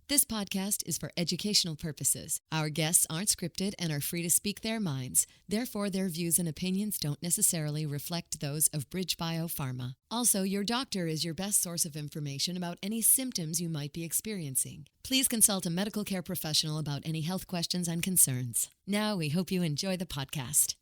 This podcast is for educational purposes. Our guests aren't scripted and are free to speak their minds. Therefore, their views and opinions don't necessarily reflect those of BridgeBio Pharma. Also, your doctor is your best source of information about any symptoms you might be experiencing. Please consult a medical care professional about any health questions and concerns. Now, we hope you enjoy the podcast.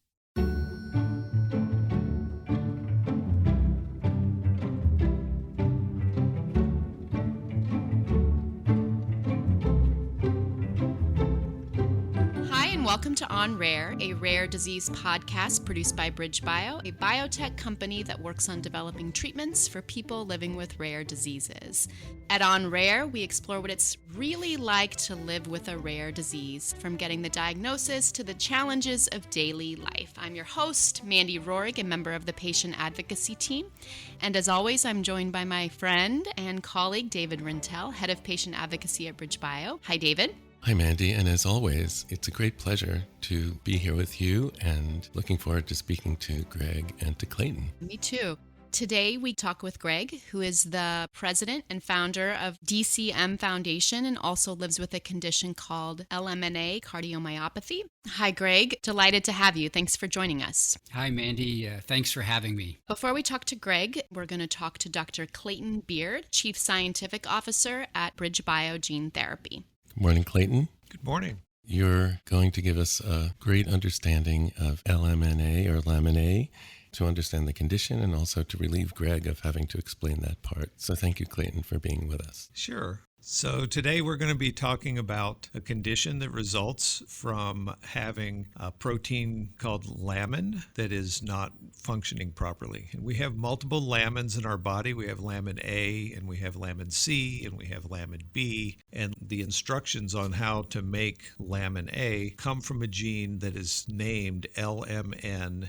Welcome to On Rare, a rare disease podcast produced by BridgeBio, a biotech company that works on developing treatments for people living with rare diseases. At On Rare, we explore what it's really like to live with a rare disease, from getting the diagnosis to the challenges of daily life. I'm your host, Mandy Rohrig, a member of the Patient Advocacy team. And as always, I'm joined by my friend and colleague, David Rintell, Head of Patient Advocacy at BridgeBio. Hi, David. Hi, Mandy, and as always, it's a great pleasure to be here with you and looking forward to speaking to Greg and to Clayton. Me too. Today, we talk with Greg, who is the president and founder of DCM Foundation and also lives with a condition called LMNA, cardiomyopathy. Hi, Greg. Delighted to have you. Thanks for joining us. Hi, Mandy. Thanks for having me. Before we talk to Greg, we're going to talk to Dr. Clayton Beard, Chief Scientific Officer at BridgeBio Gene Therapy. Good morning, Clayton. Good morning. You're going to give us a great understanding of LMNA or LMNA to understand the condition and also to relieve Greg of having to explain that part. So thank you, Clayton, for being with us. Sure. So today we're going to be talking about a condition that results from having a protein called lamin that is not functioning properly. And we have multiple lamins in our body. We have lamin A, and we have lamin C, and we have lamin B. And the instructions on how to make lamin A come from a gene that is named LMNA.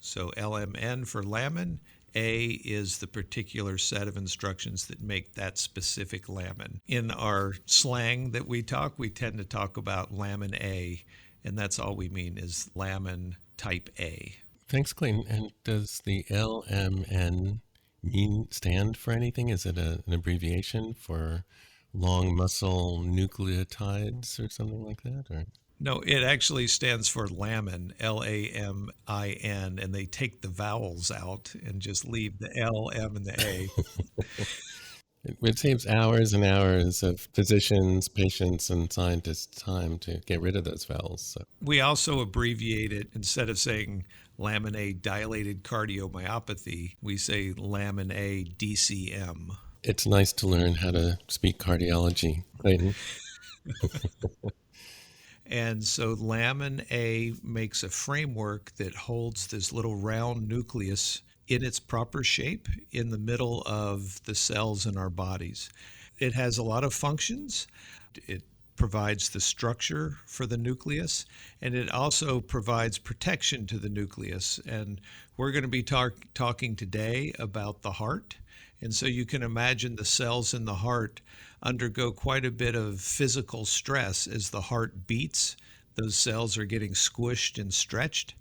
So LMN for lamin. A is the particular set of instructions that make that specific lamin. In our slang that we talk, we tend to talk about lamin A, and that's all we mean is lamin type A. Thanks, Clayton. And does the LMN stand for anything? Is it an abbreviation for long muscle nucleotides or something like that? Or? No, it actually stands for lamin, L-A-M-I-N, and they take the vowels out and just leave the L, M, and the A. It saves hours and hours of physicians, patients, and scientists' time to get rid of those vowels. So. We also abbreviate it. Instead of saying lamin A dilated cardiomyopathy, we say lamin A DCM. It's nice to learn how to speak cardiology, Clayton. And so lamin A makes a framework that holds this little round nucleus in its proper shape in the middle of the cells in our bodies. It has a lot of functions. It provides the structure for the nucleus, and it also provides protection to the nucleus. And we're going to be talking today about the heart. And so you can imagine the cells in the heart undergo quite a bit of physical stress as the heart beats. Those cells are getting squished and stretched.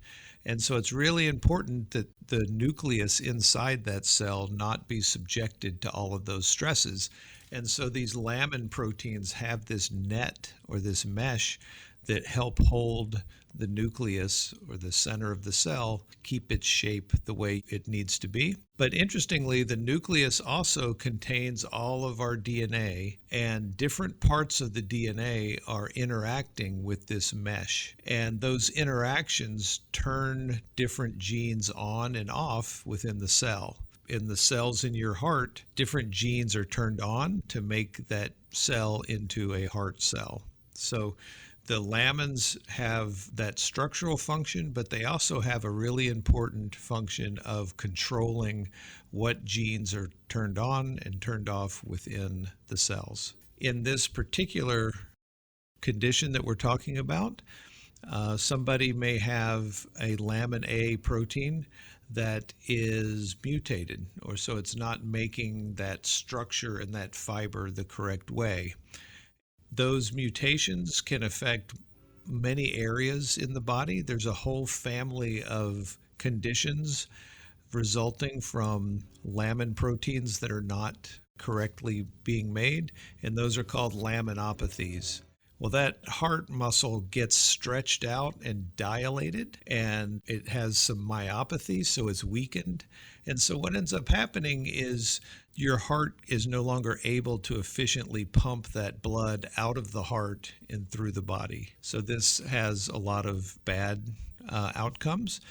And so it's really important that the nucleus inside that cell not be subjected to all of those stresses. And so these lamin proteins have this net or this mesh that help hold the nucleus or the center of the cell, keep its shape the way it needs to be. But interestingly, the nucleus also contains all of our DNA, and different parts of the DNA are interacting with this mesh. And those interactions turn different genes on and off within the cell. In the cells in your heart, different genes are turned on to make that cell into a heart cell. So the lamins have that structural function, but they also have a really important function of controlling what genes are turned on and turned off within the cells. In this particular condition that we're talking about, somebody may have a lamin A protein that is mutated, or so it's not making that structure and that fiber the correct way. Those mutations can affect many areas in the body. There's a whole family of conditions resulting from lamin proteins that are not correctly being made, and those are called laminopathies. Well, that heart muscle gets stretched out and dilated, and it has some myopathy, so it's weakened. And so what ends up happening is your heart is no longer able to efficiently pump that blood out of the heart and through the body. So this has a lot of bad outcomes.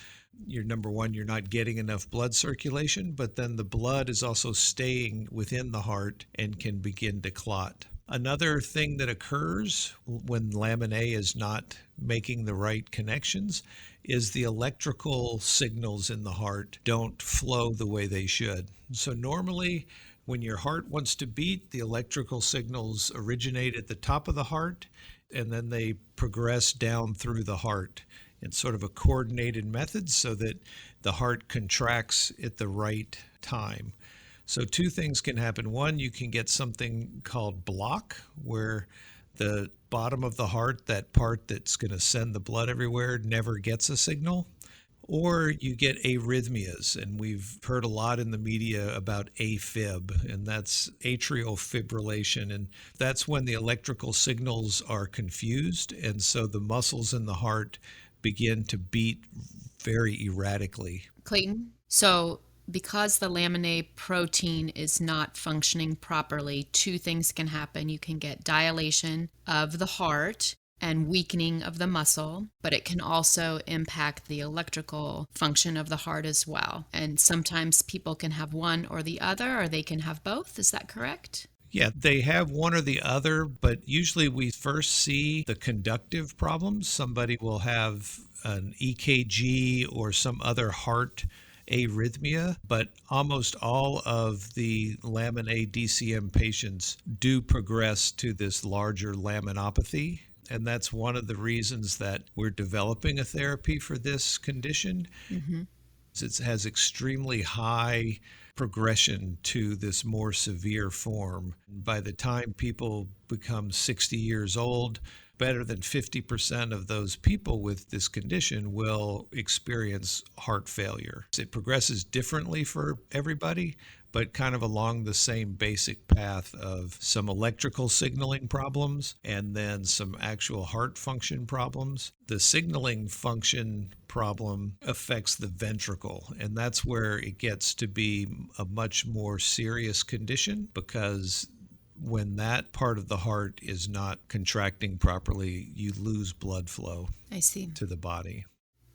Number one, you're not getting enough blood circulation, but then the blood is also staying within the heart and can begin to clot. Another thing that occurs when LMNA is not making the right connections is the electrical signals in the heart don't flow the way they should. So normally when your heart wants to beat, the electrical signals originate at the top of the heart and then they progress down through the heart in sort of a coordinated method so that the heart contracts at the right time. So two things can happen. One, you can get something called block, where the bottom of the heart, that part that's going to send the blood everywhere, never gets a signal. Or you get arrhythmias, and we've heard a lot in the media about AFib, and that's atrial fibrillation, and that's when the electrical signals are confused, and so the muscles in the heart begin to beat very erratically. Clayton, so because the LMNA protein is not functioning properly, two things can happen. You can get dilation of the heart and weakening of the muscle, but it can also impact the electrical function of the heart as well. And sometimes people can have one or the other, or they can have both. Is that correct? Yeah, they have one or the other, but usually we first see the conductive problems. Somebody will have an EKG or some other heart arrhythmia, but almost all of the LMNA DCM patients do progress to this larger laminopathy. And that's one of the reasons that we're developing a therapy for this condition. Mm-hmm. It has extremely high progression to this more severe form. By the time people become 60 years old, better than 50% of those people with this condition will experience heart failure. It progresses differently for everybody, but kind of along the same basic path of some electrical signaling problems and then some actual heart function problems. The signaling function problem affects the ventricle, and that's where it gets to be a much more serious condition, because when that part of the heart is not contracting properly, you lose blood flow to the body.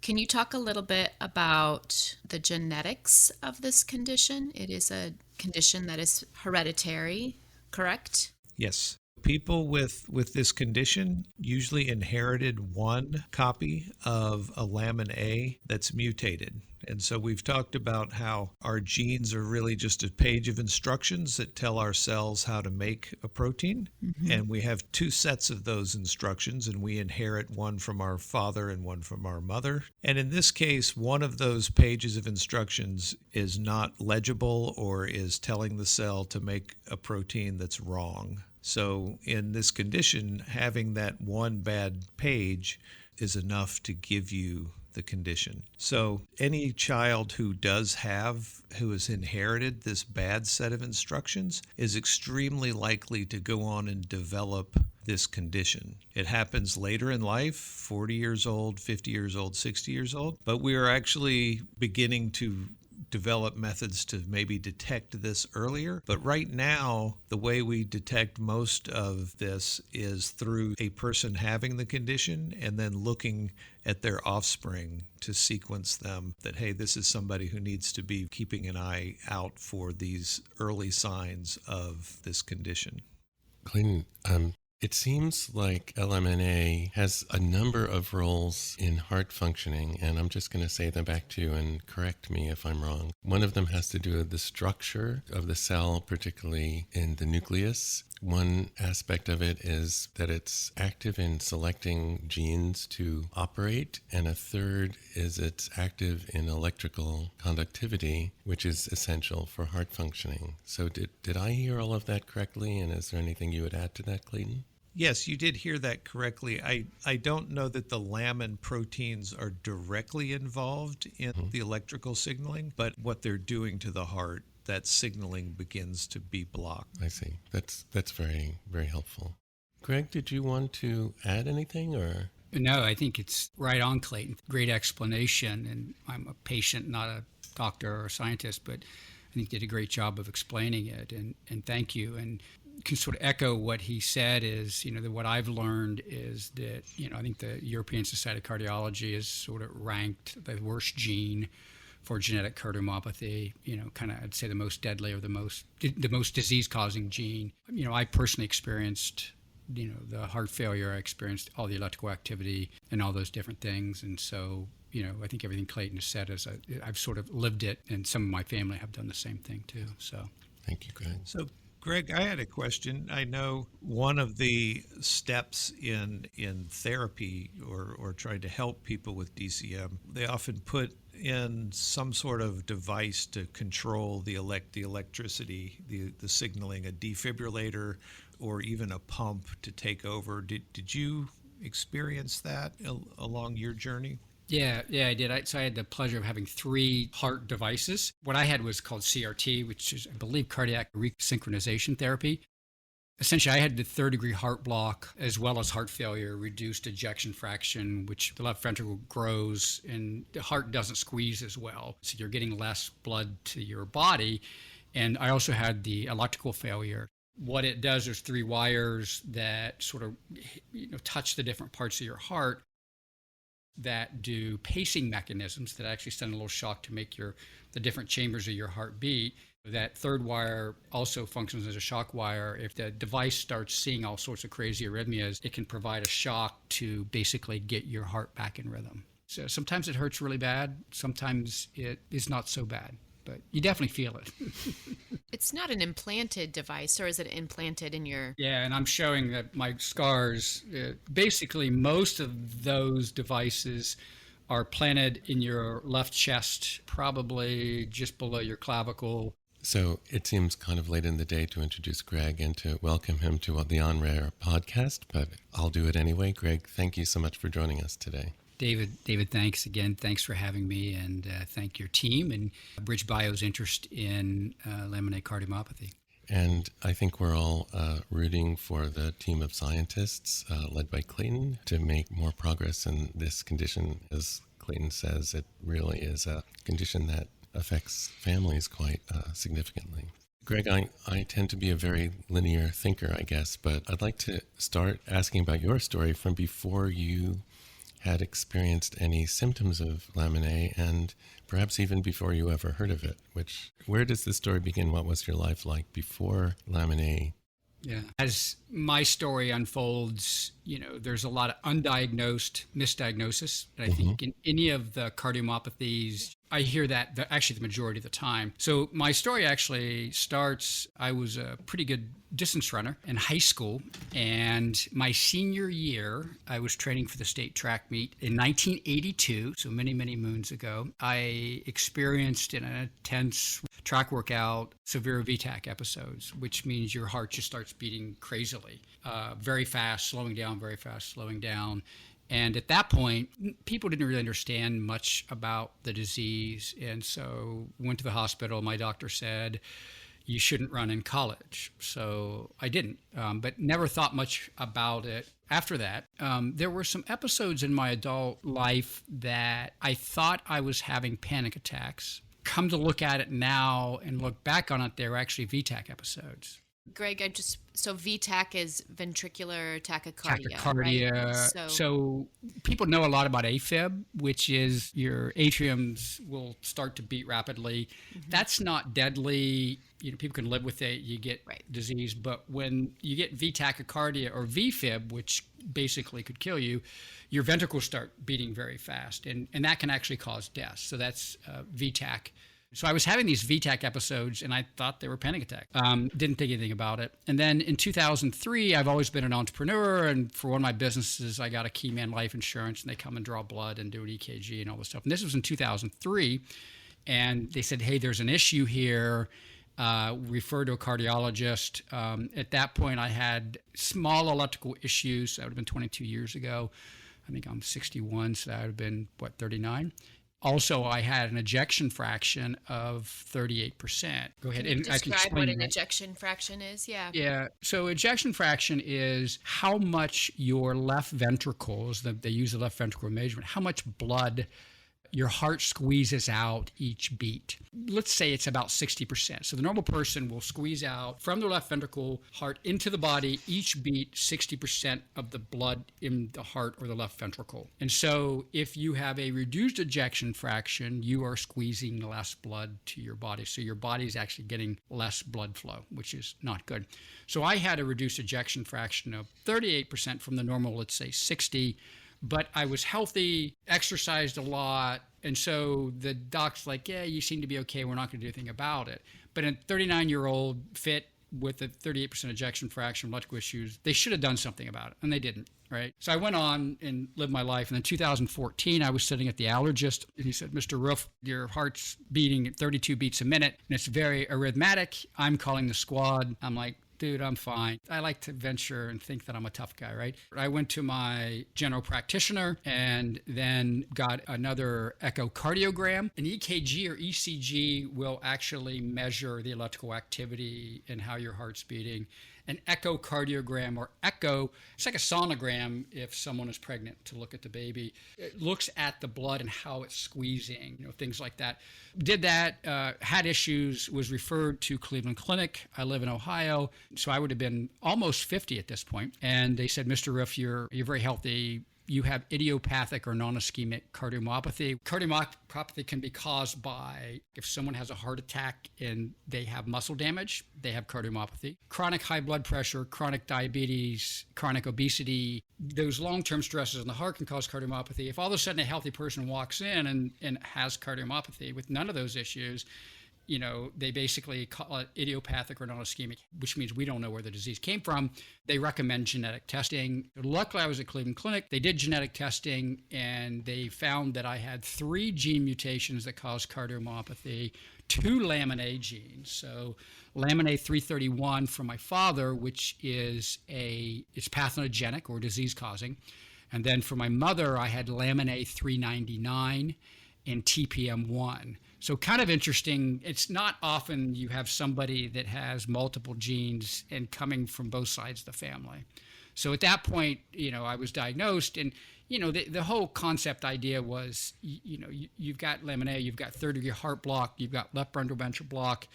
Can you talk a little bit about the genetics of this condition? It is a condition that is hereditary, correct? Yes. People with this condition usually inherited one copy of a LMNA that's mutated. And so we've talked about how our genes are really just a page of instructions that tell our cells how to make a protein. Mm-hmm. And we have two sets of those instructions, and we inherit one from our father and one from our mother. And in this case, one of those pages of instructions is not legible or is telling the cell to make a protein that's wrong. So in this condition, having that one bad page is enough to give you the condition. So any child who has inherited this bad set of instructions is extremely likely to go on and develop this condition. It happens later in life, 40 years old, 50 years old, 60 years old, but we are actually beginning to develop methods to maybe detect this earlier. But right now, the way we detect most of this is through a person having the condition and then looking at their offspring to sequence them that, hey, this is somebody who needs to be keeping an eye out for these early signs of this condition. Clayton, it seems like LMNA has a number of roles in heart functioning, and I'm just going to say them back to you and correct me if I'm wrong. One of them has to do with the structure of the cell, particularly in the nucleus. One aspect of it is that it's active in selecting genes to operate, and a third is it's active in electrical conductivity, which is essential for heart functioning. So did I hear all of that correctly, and is there anything you would add to that, Clayton? Yes, you did hear that correctly. I don't know that the lamin proteins are directly involved in the electrical signaling, but what they're doing to the heart that signaling begins to be blocked. I see. That's very, very helpful. Greg, did you want to add anything or? No, I think it's right on, Clayton. Great explanation. And I'm a patient, not a doctor or a scientist, but I think you did a great job of explaining it. And thank you. And can sort of echo what he said is, that what I've learned is that, I think the European Society of Cardiology is sort of ranked the worst gene for genetic cardiomyopathy, kind of, I'd say the most deadly or the most disease-causing gene. I personally experienced, the heart failure, I experienced all the electrical activity and all those different things. And so, I think everything Clayton has said is I've sort of lived it, and some of my family have done the same thing too. So, thank you, Greg. So, Greg, I had a question. I know one of the steps in therapy or trying to help people with DCM, they often put in some sort of device to control the electricity, the signaling, a defibrillator, or even a pump to take over. Did you experience that along your journey? Yeah, I did. So I had the pleasure of having 3 heart devices. What I had was called CRT, which is, I believe, cardiac resynchronization therapy. Essentially, I had the third-degree heart block as well as heart failure, reduced ejection fraction, which the left ventricle grows and the heart doesn't squeeze as well. So you're getting less blood to your body. And I also had the electrical failure. What it does, there's 3 wires that sort of touch the different parts of your heart that do pacing mechanisms that actually send a little shock to make the different chambers of your heart beat. That third wire also functions as a shock wire. If the device starts seeing all sorts of crazy arrhythmias, it can provide a shock to basically get your heart back in rhythm. So sometimes it hurts really bad. Sometimes it is not so bad, but you definitely feel it. It's not an implanted device, or is it implanted in your... Yeah, and I'm showing that my scars, basically most of those devices are planted in your left chest, probably just below your clavicle. So it seems kind of late in the day to introduce Greg and to welcome him to the On Rare podcast, but I'll do it anyway. Greg, thank you so much for joining us today. David, thanks again. Thanks for having me, and thank your team and BridgeBio's interest in LMNA cardiomyopathy. And I think we're all rooting for the team of scientists led by Clayton to make more progress in this condition. As Clayton says, it really is a condition that affects families quite significantly. Greg, I tend to be a very linear thinker, I guess, but I'd like to start asking about your story from before you had experienced any symptoms of LMNA, and perhaps even before you ever heard of it. Where does this story begin? What was your life like before LMNA? Yeah. As my story unfolds, there's a lot of undiagnosed misdiagnosis. And I think in any of the cardiomyopathies, I hear that actually the majority of the time. So my story actually starts, I was a pretty good distance runner in high school. And my senior year, I was training for the state track meet in 1982. So many, many moons ago, I experienced in an intense track workout severe VTAC episodes, which means your heart just starts beating crazily, very fast, slowing down, very fast, slowing down. And at that point, people didn't really understand much about the disease. And so went to the hospital. My doctor said, you shouldn't run in college. So I didn't, but never thought much about it. After that, there were some episodes in my adult life that I thought I was having panic attacks. Come to look at it now and look back on it, they were actually VTAC episodes. Greg, so VTAC is ventricular tachycardia. Tachycardia. Right? So people know a lot about AFib, which is your atriums will start to beat rapidly. Mm-hmm. That's not deadly. People can live with it. You get disease. But when you get V-tachycardia or VFib, which basically could kill you, your ventricles start beating very fast. And that can actually cause death. So that's VTAC. So I was having these VTAC episodes, and I thought they were panic attacks. Didn't think anything about it. And then in 2003, I've always been an entrepreneur, and for one of my businesses, I got a Key Man Life Insurance, and they come and draw blood and do an EKG and all this stuff. And this was in 2003, and they said, hey, there's an issue here. Refer to a cardiologist. At that point, I had small electrical issues. That would have been 22 years ago. I think I'm 61, so that would have been, 39? Also, I had an ejection fraction of 38%. Go ahead. And I can Describe explain what an that. ejection fraction is. Yeah. Yeah. So ejection fraction is how much your left ventricles, they use the left ventricle measurement, how much blood your heart squeezes out each beat. Let's say it's about 60%. So the normal person will squeeze out from their left ventricle, heart into the body, each beat 60% of the blood in the heart or the left ventricle. And so if you have a reduced ejection fraction, you are squeezing less blood to your body. So your body is actually getting less blood flow, which is not good. So I had a reduced ejection fraction of 38% from the normal, let's say 60. But I was healthy, exercised a lot. And so the doc's like, yeah, you seem to be okay. We're not going to do anything about it. But a 39-year-old fit with a 38% ejection fraction, electrical issues, they should have done something about it. And they didn't, right? So I went on and lived my life. And in 2014, I was sitting at the allergist. And he said, Mr. Roof, your heart's beating at 32 beats a minute. And it's very arrhythmatic. I'm calling the squad. I'm like, dude, I'm fine. I like to venture and think that I'm a tough guy, right? I went to my general practitioner and then got another echocardiogram. An EKG or ECG will actually measure the electrical activity and how your heart's beating. An echocardiogram or echo, it's like a sonogram if someone is pregnant to look at the baby. It looks at the blood and how it's squeezing, things like that. Did that, had issues, was referred to Cleveland Clinic. I live in Ohio, so I would have been almost 50 at this point. And they said, Mr. Riff, you're very healthy. You have idiopathic or non-ischemic cardiomyopathy. Cardiomyopathy can be caused by if someone has a heart attack and they have muscle damage, they have cardiomyopathy. Chronic high blood pressure, chronic diabetes, chronic obesity, those long-term stresses in the heart can cause cardiomyopathy. If all of a sudden a healthy person walks in and has cardiomyopathy with none of those issues, they basically call it idiopathic or non-ischemic, which means we don't know where the disease came from. They recommend genetic testing. Luckily, I was at Cleveland Clinic. They did genetic testing, and they found that I had 3 gene mutations that cause cardiomyopathy, 2 LMNA genes. So LMNA 331 from my father, which is it's pathogenic or disease-causing. And then for my mother, I had LMNA 399 and TPM1. So kind of interesting. It's not often you have somebody that has multiple genes and coming from both sides of the family. So at that point, I was diagnosed, and the whole concept idea was, you've got LMNA, you've got third-degree heart block, you've got left bundle ventral block,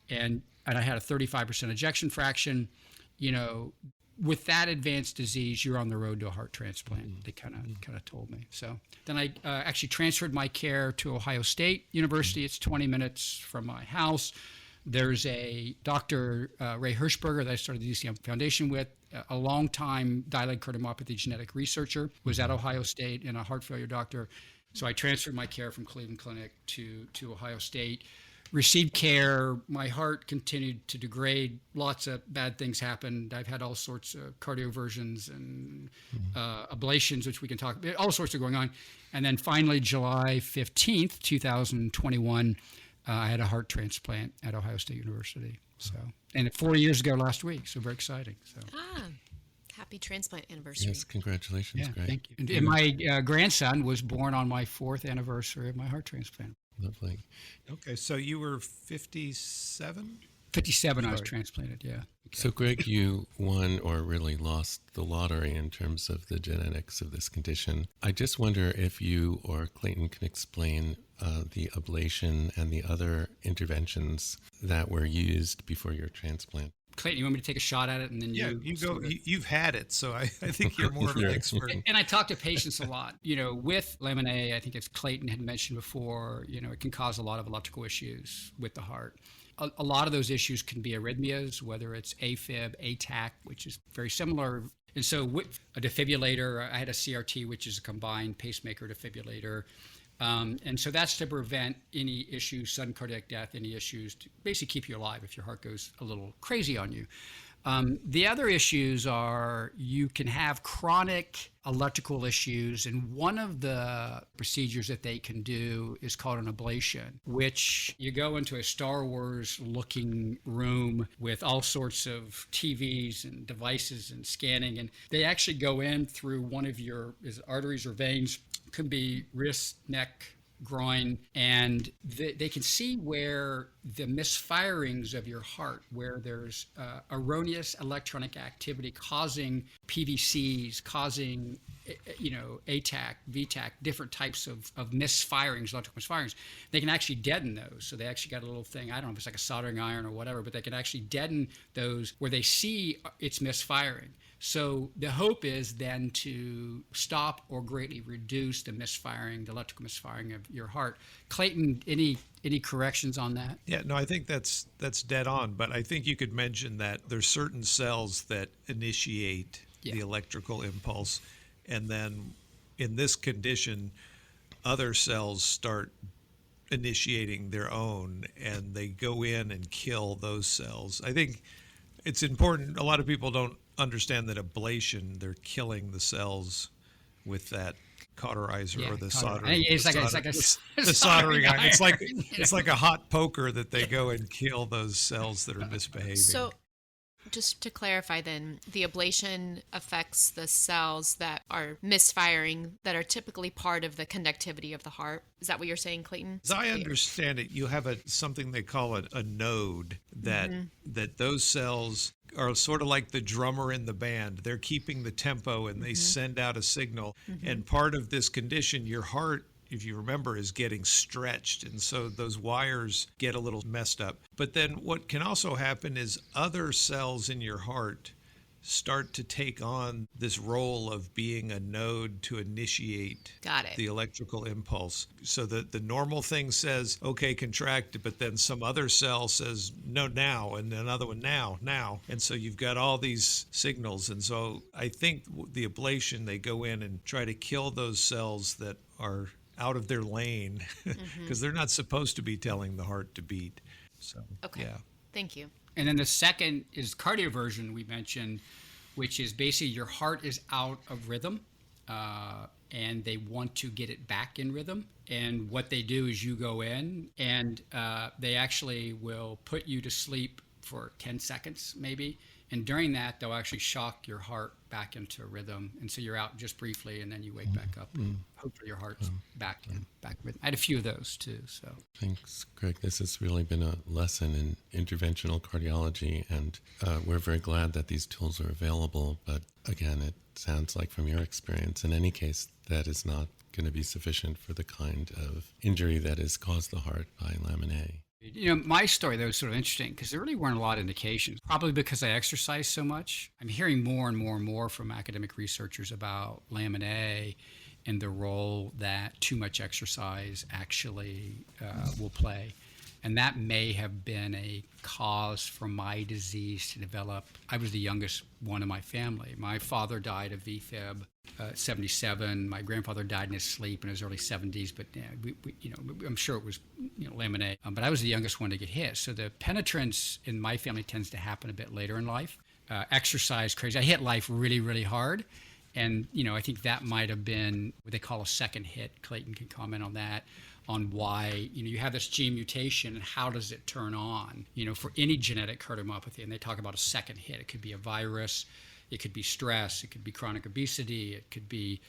and I had a 35% ejection fraction. With that advanced disease, you're on the road to a heart transplant. They kind of told me. So then I actually transferred my care to Ohio State University. It's 20 minutes from my house. There's a Dr. Ray Hirschberger that I started the DCM Foundation with, a long-time dilated cardiomyopathy genetic researcher, was at Ohio State and a heart failure doctor. So I transferred my care from Cleveland Clinic to Ohio State. Received care. My heart continued to degrade. Lots of bad things happened. I've had all sorts of cardioversions and ablations, which we can talk about. All sorts of going on. And then finally, July 15th, 2021, I had a heart transplant at Ohio State University. So, and 4 years ago last week. So very exciting. So. Happy transplant anniversary. Yes, congratulations. Yeah, great. thank you. And my grandson was born on my 4th anniversary of my heart transplant. Lovely. Okay, so you were 57? 57, I was transplanted, yeah. So, Greg, you won or really lost the lottery in terms of the genetics of this condition. I just wonder if you or Clayton can explain the ablation and the other interventions that were used before your transplant. Clayton, you want me to take a shot at it, and then you go. You've had it, so I think you're more of an expert. And I talk to patients a lot. With LMNA, I think as Clayton had mentioned before, it can cause a lot of electrical issues with the heart. A lot of those issues can be arrhythmias, whether it's AFib, ATAC, which is very similar. And so with a defibrillator, I had a CRT, which is a combined pacemaker defibrillator. And so that's to prevent any issues, sudden cardiac death, any issues, to basically keep you alive if your heart goes a little crazy on you. The other issues are you can have chronic electrical issues, and one of the procedures that they can do is called an ablation, which you go into a Star Wars looking room with all sorts of TVs and devices and scanning, and they actually go in through one of your arteries or veins. Could be wrist, neck, groin, and they can see where the misfirings of your heart, where there's erroneous electronic activity causing PVCs, causing ATAC, VTAC, different types of misfirings, electrical misfirings. They can actually deaden those. So they actually got a little thing, I don't know if it's like a soldering iron or whatever, but they can actually deaden those where they see it's misfiring. So the hope is then to stop or greatly reduce the misfiring, the electrical misfiring of your heart. Clayton, any corrections on that? Yeah, no, I think that's dead on. But I think you could mention that there's certain cells that initiate the electrical impulse, and then in this condition, other cells start initiating their own, and they go in and kill those cells. I think it's important. A lot of people don't understand that ablation, they're killing the cells with that cauterizer or the soldering. It's like the soldering iron. It's like a hot poker that they go and kill those cells that are misbehaving. So just to clarify then, the ablation affects the cells that are misfiring, that are typically part of the conductivity of the heart. Is that what you're saying, Clayton? As I understand it, you have something they call a node that those cells are sort of like the drummer in the band. They're keeping the tempo and they send out a signal. And part of this condition, your heart, if you remember, is getting stretched. And so those wires get a little messed up. But then what can also happen is other cells in your heart start to take on this role of being a node to initiate the electrical impulse. So that the normal thing says, okay, contract, but then some other cell says, no, now, and another one, now. And so you've got all these signals. And so I think the ablation, they go in and try to kill those cells that are out of their lane because they're not supposed to be telling the heart to beat. So, Thank you. And then the second is cardioversion we mentioned, which is basically your heart is out of rhythm and they want to get it back in rhythm. And what they do is you go in and they actually will put you to sleep for 10 seconds maybe. And during that, they'll actually shock your heart back into a rhythm. And so you're out just briefly and then you wake back up. Hopefully your heart's back in rhythm. I had a few of those too. So thanks, Greg. This has really been a lesson in interventional cardiology, and we're very glad that these tools are available. But again, it sounds like from your experience, in any case, that is not going to be sufficient for the kind of injury that has caused the heart by LMNA. My story, though, is sort of interesting because there really weren't a lot of indications, probably because I exercise so much. I'm hearing more and more and more from academic researchers about LMNA and the role that too much exercise actually will play. And that may have been a cause for my disease to develop. I was the youngest one in my family. My father died of VFib at 77. My grandfather died in his sleep in his early 70s. But I'm sure it was LMNA. But I was the youngest one to get hit. So the penetrance in my family tends to happen a bit later in life. Exercise, crazy. I hit life really, really hard. And, I think that might have been what they call a second hit. Clayton can comment on that, on why, you have this gene mutation and how does it turn on, for any genetic cardiomyopathy. And they talk about a second hit. It could be a virus, it could be stress, it could be chronic obesity, it could be,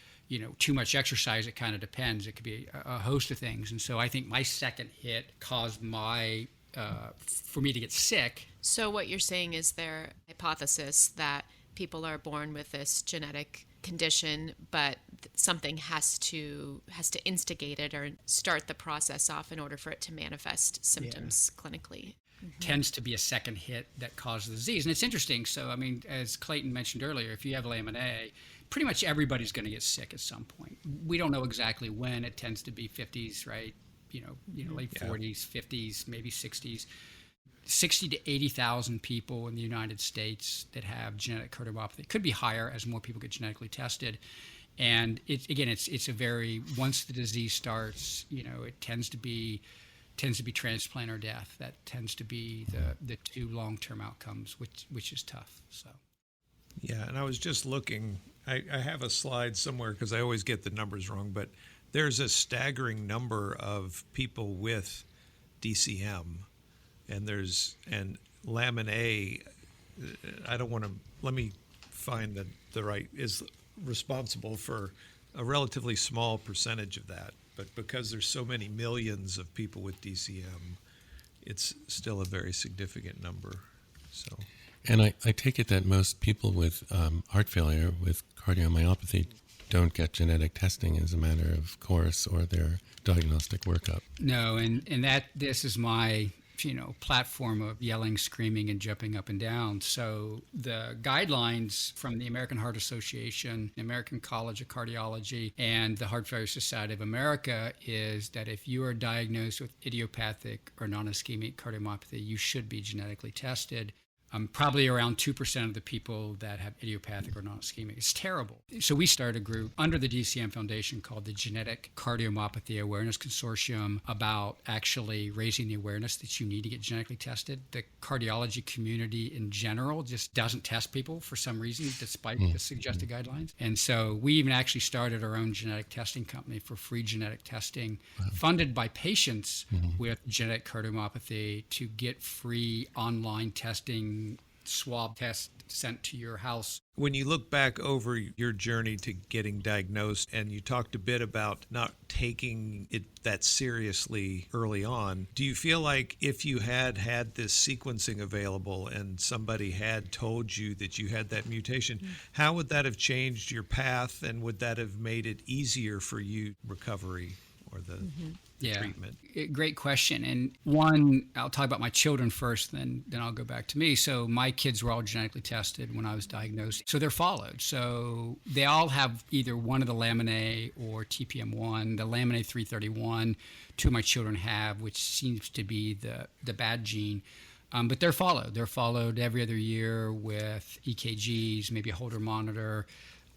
too much exercise. It kind of depends. It could be a host of things. And so I think my second hit caused for me to get sick. So what you're saying is their hypothesis that people are born with this genetic condition, but something has to instigate it or start the process off in order for it to manifest symptoms clinically. Tends to be a second hit that causes the disease. And it's interesting. So, as Clayton mentioned earlier, if you have LMNA, pretty much everybody's going to get sick at some point. We don't know exactly when. It tends to be 50s, right? Late 40s, 50s, maybe 60s. 60 to 80,000 people in the United States that have genetic cardiomyopathy. It could be higher as more people get genetically tested. And it's a very, once the disease starts, it tends to be transplant or death. That tends to be the two long-term outcomes, which is tough. So. Yeah, and I was just looking, I have a slide somewhere because I always get the numbers wrong, but there's a staggering number of people with DCM. And LMNA, let me find the right, is responsible for a relatively small percentage of that. but because there's so many millions of people with DCM, it's still a very significant number. So, and I take it that most people with heart failure, with cardiomyopathy, don't get genetic testing as a matter of course or their diagnostic workup. No, and that this is my platform of yelling, screaming, and jumping up and down. So the guidelines from the American Heart Association, the American College of Cardiology, and the Heart Failure Society of America is that if you are diagnosed with idiopathic or non-ischemic cardiomyopathy, you should be genetically tested. Probably around 2% of the people that have idiopathic or non-ischemic. It's terrible. So we started a group under the DCM Foundation called the Genetic Cardiomyopathy Awareness Consortium about actually raising the awareness that you need to get genetically tested. The cardiology community in general just doesn't test people for some reason, despite the suggested guidelines. And so we even actually started our own genetic testing company for free genetic testing, funded by patients with genetic cardiomyopathy to get free online testing, swab test sent to your house. When you look back over your journey to getting diagnosed, and you talked a bit about not taking it that seriously early on, do you feel like if you had this sequencing available and somebody had told you that you had that mutation, how would that have changed your path, and would that have made it easier for you recovery or the treatment? Great question. And one, I'll talk about my children first, then I'll go back to me. So my kids were all genetically tested when I was diagnosed. So they're followed. So they all have either one of the LMNA or TPM1, the LMNA 331, two of my children have, which seems to be the bad gene. But they're followed. They're followed every other year with EKGs, maybe a Holter monitor,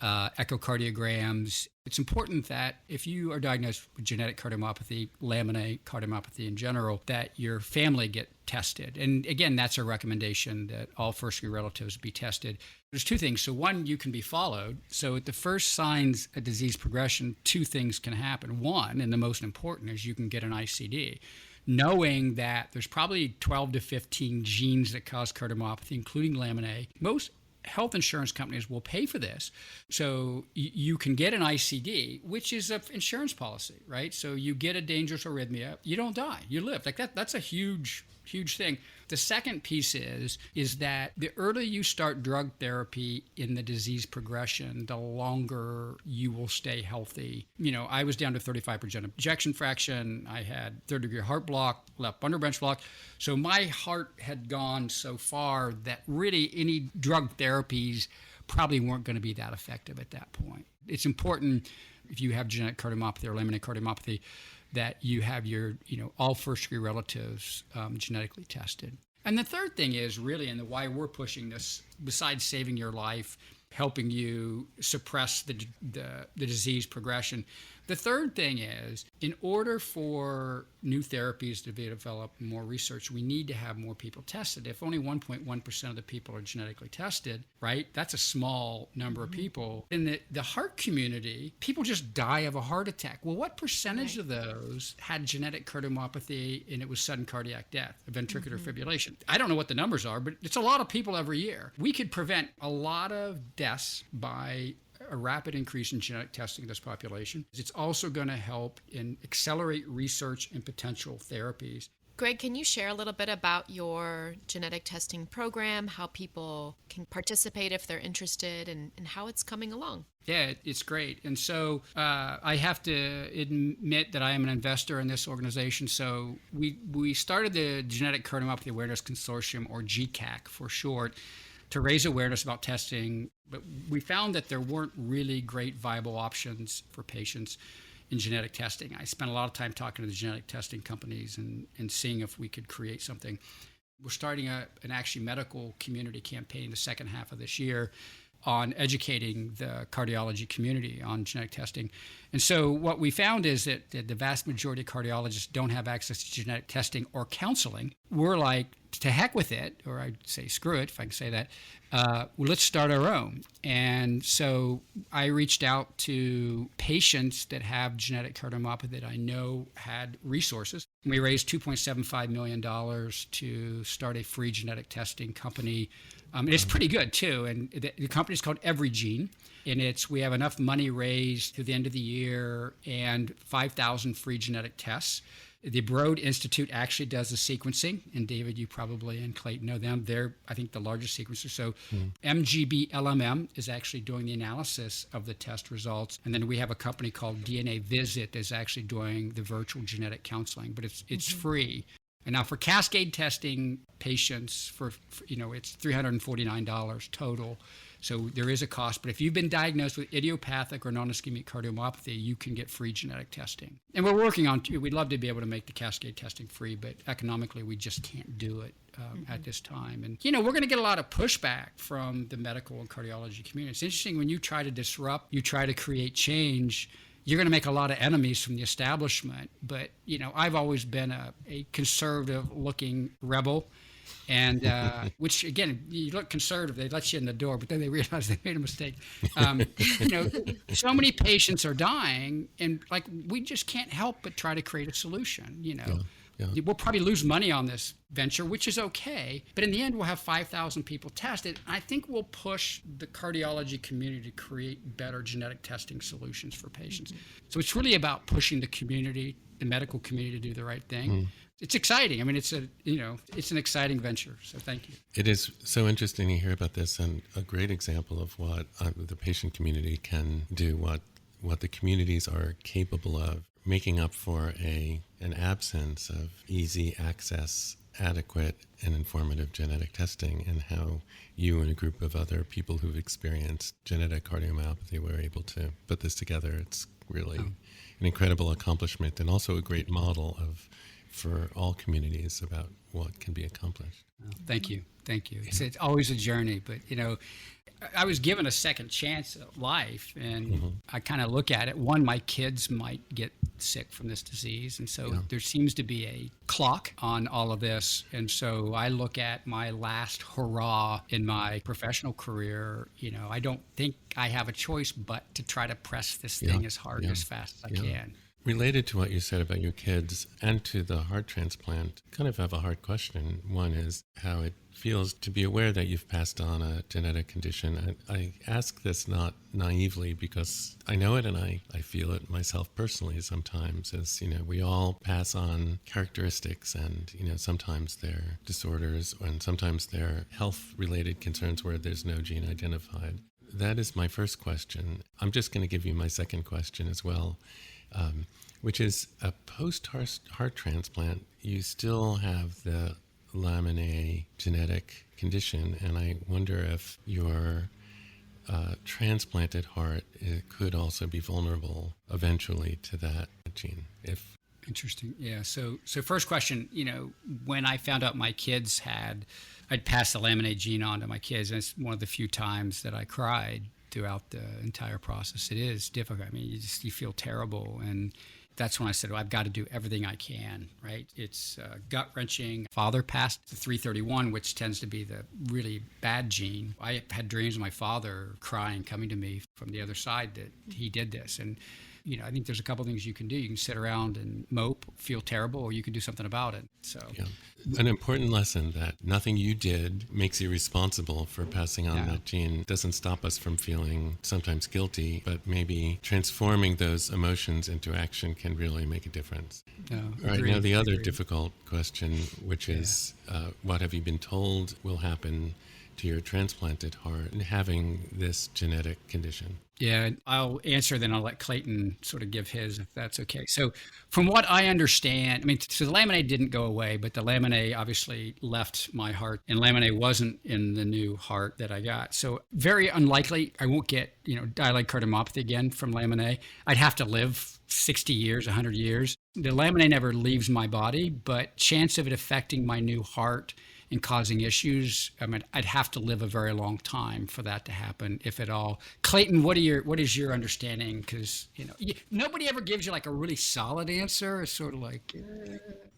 echocardiograms. It's important that if you are diagnosed with genetic cardiomyopathy, LMNA cardiomyopathy in general, that your family get tested. And again, that's a recommendation that all first-degree relatives be tested. There's two things. So one, you can be followed. So at the first signs of disease progression, two things can happen. One, and the most important, is you can get an ICD. Knowing that there's probably 12 to 15 genes that cause cardiomyopathy, including LMNA. Most health insurance companies will pay for this. So you can get an ICD, which is an insurance policy, right? So you get a dangerous arrhythmia, you don't die, you live. Like that's a huge thing. The second piece is that the earlier you start drug therapy in the disease progression, the longer you will stay healthy. I was down to 35% ejection fraction. I had third-degree heart block, left bundle branch block. So my heart had gone so far that really any drug therapies probably weren't going to be that effective at that point. It's important if you have genetic cardiomyopathy or laminate cardiomyopathy that you have your, all first-degree relatives genetically tested. And the third thing is really, and why we're pushing this, besides saving your life, helping you suppress the disease progression, the third thing is, in order for new therapies to be developed, more research, we need to have more people tested. If only 1.1% of the people are genetically tested, right? That's a small number of people. In the heart community, people just die of a heart attack. Well, what percentage of those had genetic cardiomyopathy and it was sudden cardiac death, ventricular fibrillation? I don't know what the numbers are, but it's a lot of people every year. We could prevent a lot of deaths by a rapid increase in genetic testing in this population. It's also going to help in accelerate research and potential therapies. Greg, can you share a little bit about your genetic testing program, how people can participate if they're interested, and how it's coming along? Yeah, it's great. And so I have to admit that I am an investor in this organization. So we started the Genetic Cardiomyopathy Awareness Consortium, or GCAC for short, to raise awareness about testing, but we found that there weren't really great viable options for patients in genetic testing. I spent a lot of time talking to the genetic testing companies and seeing if we could create something. We're starting an actually medical community campaign the second half of this year on educating the cardiology community on genetic testing. And so what we found is that the vast majority of cardiologists don't have access to genetic testing or counseling. We're like, to heck with it, or I'd say screw it, if I can say that. Well, let's start our own. And so I reached out to patients that have genetic cardiomyopathy that I know had resources. We raised $2.75 million to start a free genetic testing company. It's pretty good too. And the company's called Everygene. And we have enough money raised through the end of the year and 5,000 free genetic tests. The Broad Institute actually does the sequencing, and David, you probably and Clayton know them. They're, I think, the largest sequencer. So MGB LMM is actually doing the analysis of the test results. And then we have a company called DNA Visit that's actually doing the virtual genetic counseling, but it's free. And now for cascade testing patients, it's $349 total. So there is a cost, but if you've been diagnosed with idiopathic or non-ischemic cardiomyopathy, you can get free genetic testing. And we're working on, we'd love to be able to make the cascade testing free, but economically we just can't do it at this time. And, we're going to get a lot of pushback from the medical and cardiology community. It's interesting when you try to disrupt, you try to create change, you're going to make a lot of enemies from the establishment. But, I've always been a conservative looking rebel. And which, again, you look conservative, they let you in the door, but then they realize they made a mistake. So many patients are dying, and we just can't help but try to create a solution. Yeah. We'll probably lose money on this venture, which is okay. But in the end, we'll have 5,000 people tested. I think we'll push the cardiology community to create better genetic testing solutions for patients. So it's really about pushing the community, the medical community, to do the right thing. It's exciting. I mean, it's an exciting venture. So thank you. It is so interesting to hear about this, and a great example of what the patient community can do, what the communities are capable of, making up for an absence of easy access, adequate and informative genetic testing, and how you and a group of other people who've experienced genetic cardiomyopathy were able to put this together. It's really an incredible accomplishment, and also a great model for all communities about what can be accomplished. Thank you. It's always a journey, but I was given a second chance at life, and I kind of look at it. One, my kids might get sick from this disease, and so there seems to be a clock on all of this. And so I look at my last hurrah in my professional career. I don't think I have a choice but to try to press this thing as hard and as fast as I can. Related to what you said about your kids and to the heart transplant, kind of have a hard question. One is how it feels to be aware that you've passed on a genetic condition. I ask this not naively because I know it, and I feel it myself personally sometimes, as we all pass on characteristics, and sometimes they're disorders, and sometimes they're health related concerns where there's no gene identified. That is my first question. I'm just going to give you my second question as well. Which is, a post-heart transplant, you still have the LMNA genetic condition, and I wonder if your transplanted heart could also be vulnerable eventually to that gene. Interesting. Yeah. So first question, when I found out my kids I'd passed the LMNA gene on to my kids, and it's one of the few times that I cried throughout the entire process. It is difficult. I mean, you feel terrible. And that's when I said, well, I've got to do everything I can, right? It's gut-wrenching. Father passed the 331, which tends to be the really bad gene. I had dreams of my father crying, coming to me from the other side that he did this. And I think there's a couple things you can do. You can sit around and mope, feel terrible, or you can do something about it. So, an important lesson that nothing you did makes you responsible for passing on that gene. It doesn't stop us from feeling sometimes guilty, but maybe transforming those emotions into action can really make a difference. All right, now the other difficult question, which is, what have you been told will happen to your transplanted heart and having this genetic condition? Yeah, I'll answer, then I'll let Clayton sort of give his, if that's okay. So from what I understand, so the LMNA didn't go away, but the LMNA obviously left my heart, and LMNA wasn't in the new heart that I got. So very unlikely I won't get, dilated cardiomyopathy again from LMNA. I'd have to live 60 years, 100 years. The LMNA never leaves my body, but chance of it affecting my new heart and causing issues, I'd have to live a very long time for that to happen, if at all. Clayton, what is your understanding? Because nobody ever gives you like a really solid answer. It's sort of like,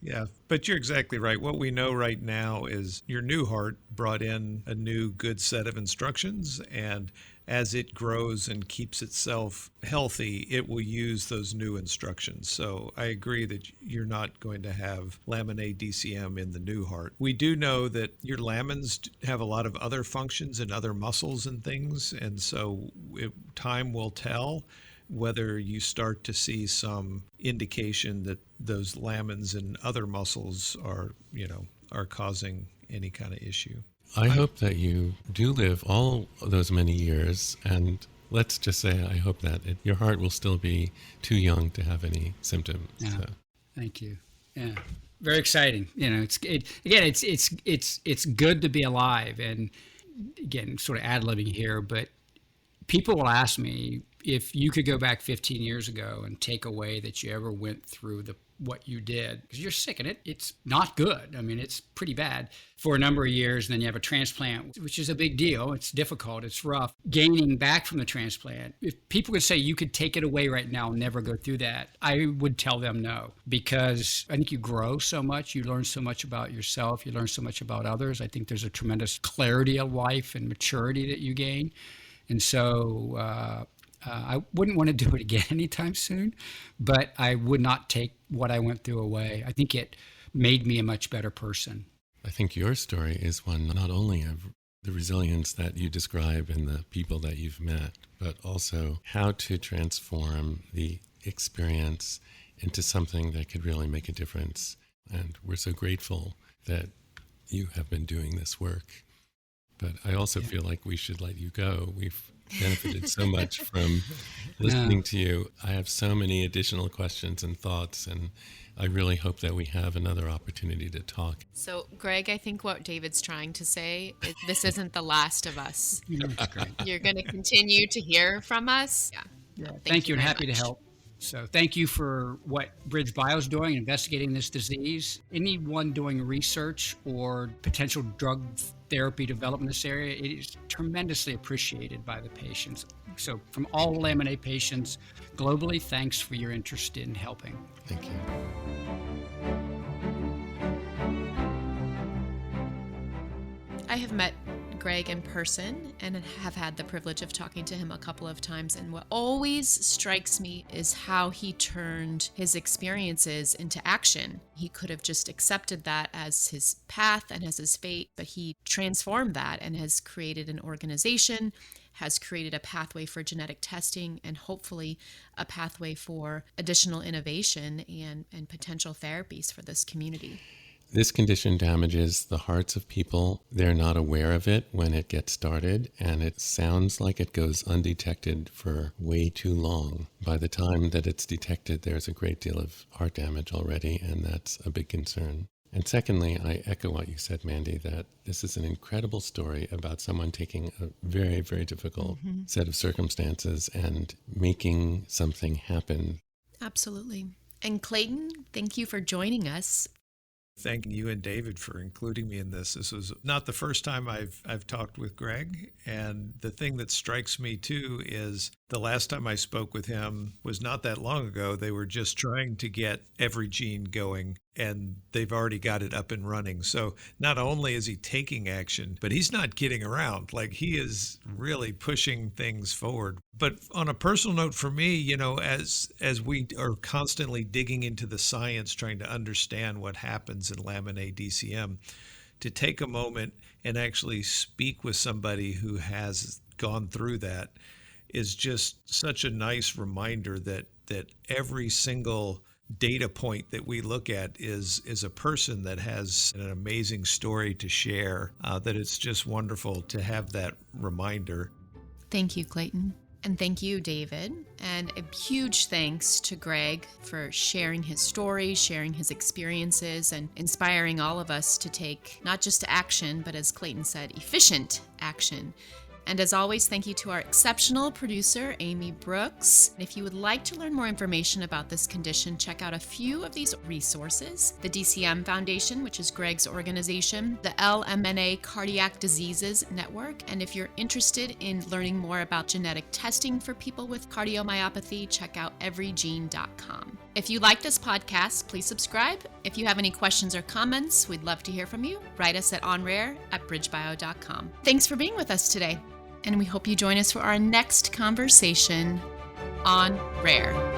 Yeah, but you're exactly right. What we know right now is your new heart brought in a new good set of instructions, and as it grows and keeps itself healthy, it will use those new instructions. So I agree that you're not going to have LMNA DCM in the new heart. We do know that your lamins have a lot of other functions and other muscles and things, and so time will tell whether you start to see some indication that those lamins and other muscles are causing any kind of issue. I hope that you do live all those many years, and let's just say I hope that your heart will still be too young to have any symptoms. Yeah. So. Thank you. Yeah, very exciting. It's good to be alive, and again, sort of ad-libbing here, but people will ask me if you could go back 15 years ago and take away that you ever went through what you did, because you're sick and it's not good. I mean, it's pretty bad for a number of years. And then you have a transplant, which is a big deal. It's difficult. It's rough. Gaining back from the transplant. If people could say you could take it away right now and never go through that, I would tell them no, because I think you grow so much. You learn so much about yourself. You learn so much about others. I think there's a tremendous clarity of life and maturity that you gain. And so I wouldn't want to do it again anytime soon, but I would not take what I went through away. I think it made me a much better person. I think your story is one not only of the resilience that you describe in the people that you've met, but also how to transform the experience into something that could really make a difference. And we're so grateful that you have been doing this work. But I also feel like we should let you go. We've benefited so much from listening to you. I have so many additional questions and thoughts, and I really hope that we have another opportunity to talk. So, Greg, I think what David's trying to say is this isn't the last of us. That's great. You're going to continue to hear from us. Yeah. Thank you, and happy to help. So thank you for what BridgeBio is doing, investigating this disease. Anyone doing research or potential drug therapy development in this area, it is tremendously appreciated by the patients. So from all LMNA patients globally, thanks for your interest in helping. Thank you. I have met Greg in person and have had the privilege of talking to him a couple of times. And what always strikes me is how he turned his experiences into action. He could have just accepted that as his path and as his fate, but he transformed that and has created an organization, has created a pathway for genetic testing, and hopefully a pathway for additional innovation and potential therapies for this community. This condition damages the hearts of people. They're not aware of it when it gets started, and it sounds like it goes undetected for way too long. By the time that it's detected, there's a great deal of heart damage already, and that's a big concern. And secondly, I echo what you said, Mandy, that this is an incredible story about someone taking a very, very difficult set of circumstances and making something happen. Absolutely. And Clayton, thank you for joining us. Thanking you and David for including me in this. This was not the first time I've talked with Greg. And the thing that strikes me too is the last time I spoke with him was not that long ago. They were just trying to get Everygene going, and they've already got it up and running. So not only is he taking action, but he's not kidding around. Like, he is really pushing things forward. But on a personal note for me, you know, as we are constantly digging into the science, trying to understand what happens in LMNA DCM, to take a moment and actually speak with somebody who has gone through that is just such a nice reminder that every single data point that we look at is a person that has an amazing story to share, that it's just wonderful to have that reminder. Thank you, Clayton. And thank you, David. And a huge thanks to Greg for sharing his story, sharing his experiences, and inspiring all of us to take not just action, but as Clayton said, efficient action. And as always, thank you to our exceptional producer, Amy Brooks. If you would like to learn more information about this condition, check out a few of these resources: the DCM Foundation, which is Greg's organization, the LMNA Cardiac Diseases Network, and if you're interested in learning more about genetic testing for people with cardiomyopathy, check out Everygene.com. If you like this podcast, please subscribe. If you have any questions or comments, we'd love to hear from you. Write us at onrare@bridgebio.com. Thanks for being with us today. and we hope you join us for our next conversation on Rare.